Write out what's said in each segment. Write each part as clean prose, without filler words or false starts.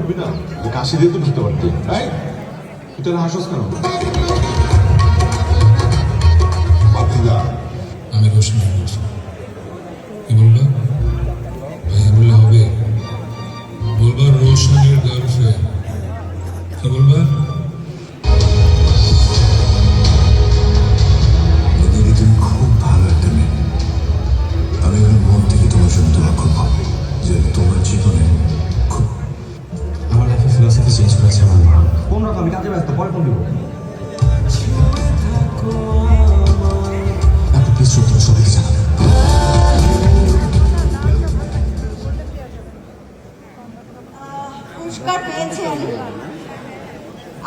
ঢুকবি না, কাশি দিয়ে তো ঢুকতে পারতি, রাইট? তুই হাসস কেন? বাতিদা, আমি রোশন বলছি। কি বলবা? ভাইয়া বললে হবে? বলবা রোশনের গার্লফ্রেন্ড। কি বলবা? দিদি, তুমি খুব ভালো একটা মেয়ে। আমি মন থেকে তোমার জন্য দোয়া করবো যে তোমার জীবনে খুব আমার লাইফে ফিলোসফি চেঞ্জ করেছে আমার মা। কোন রকম আমি কাজে ব্যস্ত, পরে ফোন দিব। আপনি প্লিজ সত্যি সবাইকে জানাবেন। পুরস্কার পেয়েছেন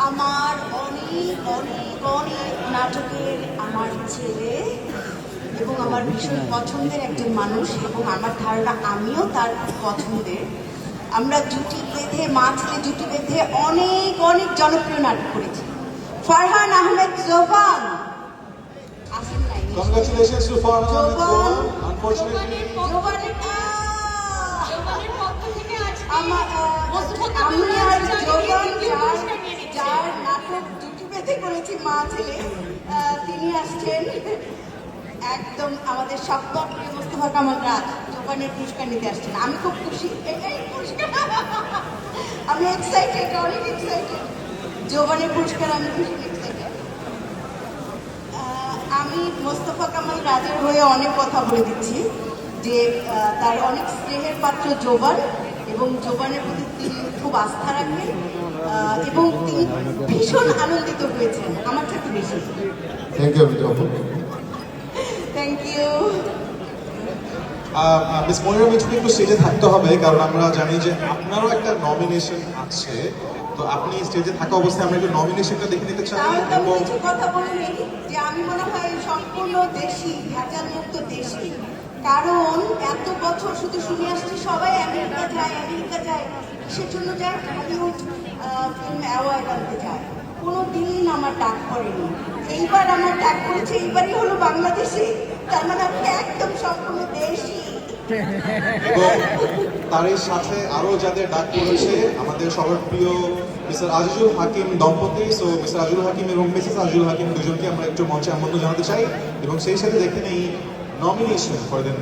আমার অনেক অনেক অনেক নাটকের আমার ছেলে এবং আমার ভীষণ পছন্দের একজন মানুষ, এবং আমার ধারণা আমিও তার খুব পছন্দের। আমরা জুটি বেঁধে, মা ছেলে জুটি বেঁধে অনেক অনেক জনপ্রিয় নাটক করেছি। ফারহান আহমেদ জোবান আসেন নাই? Congratulations to Farhan Ahmed Joban. Zoban. Unfortunately, জোবানের আমি আর জোবান যার নাটক জুটি বেঁধে করেছি মা ছেলে, তিনি আসছেন একদম আমাদের সপ্তম প্রিয় মোস্তফা কামাল রাজ জোবানের পুরস্কার নিতে আসছেন। আমি খুব খুশি, এটাই পুরস্কার। আমি এক্সাইটেড, অনেক এক্সাইটেড। জোবানের পুরস্কার আমি ভীষণ এক্সাইটেড। আমি মোস্তফা কামাল রাজের হয়ে অনেক কথা বলে দিচ্ছি যে তার অনেক স্নেহের পাত্র জোবান, এবং জোবানের প্রতি তিনি খুব আস্থা রাখেন, এবং তিনি ভীষণ আনন্দিত হয়েছেন আমার থেকে বেশি। thank you, আপু। Thank you. মিস মনিরা মিঠুকে একটু স্টেজে থাকতে হবে, কারণ আমরা জানি যে আপনারও একটা নমিনেশন আছে। তো আপনি স্টেজে থাকা অবস্থায় আমরা একটু নমিনেশনটা দেখে নিতে চাই। তাহলে আমি এবং কিছু কথা বলে নিই যে আমি মনে হয় সম্পূর্ণ দেশি, ভেজাল মুক্ত দেশি। কারণ এত বছর শুধু শুনে আসছি সবাই আমেরিকা যায়, আমেরিকা যায়, কিসের জন্য যায়? হলিউড ফিল্ম অ্যাওয়ার্ড আনতে যায়। কোনো দিন আমার ডাক পড়েনি। এইবার আমার ডাক পড়েছে, এইবারই হলো বাংলাদেশে। তার মানে আমি একদম সম্পূর্ণ দেশি। এবং তারই সাথে আরো যাদের ডাক পড়েছে, আমাদের সবার প্রিয় মিস্টার আজিজুল হাকিম দম্পতি। সো মিস্টার আজিজুল হাকিম এবং মিসেস আজিজুল হাকিম দুজনকে আমরা একটু মঞ্চে আমন্ত্রণ জানাতে চাই, এবং সেই সাথে দেখে নেই নমিনেশন ফর দ্য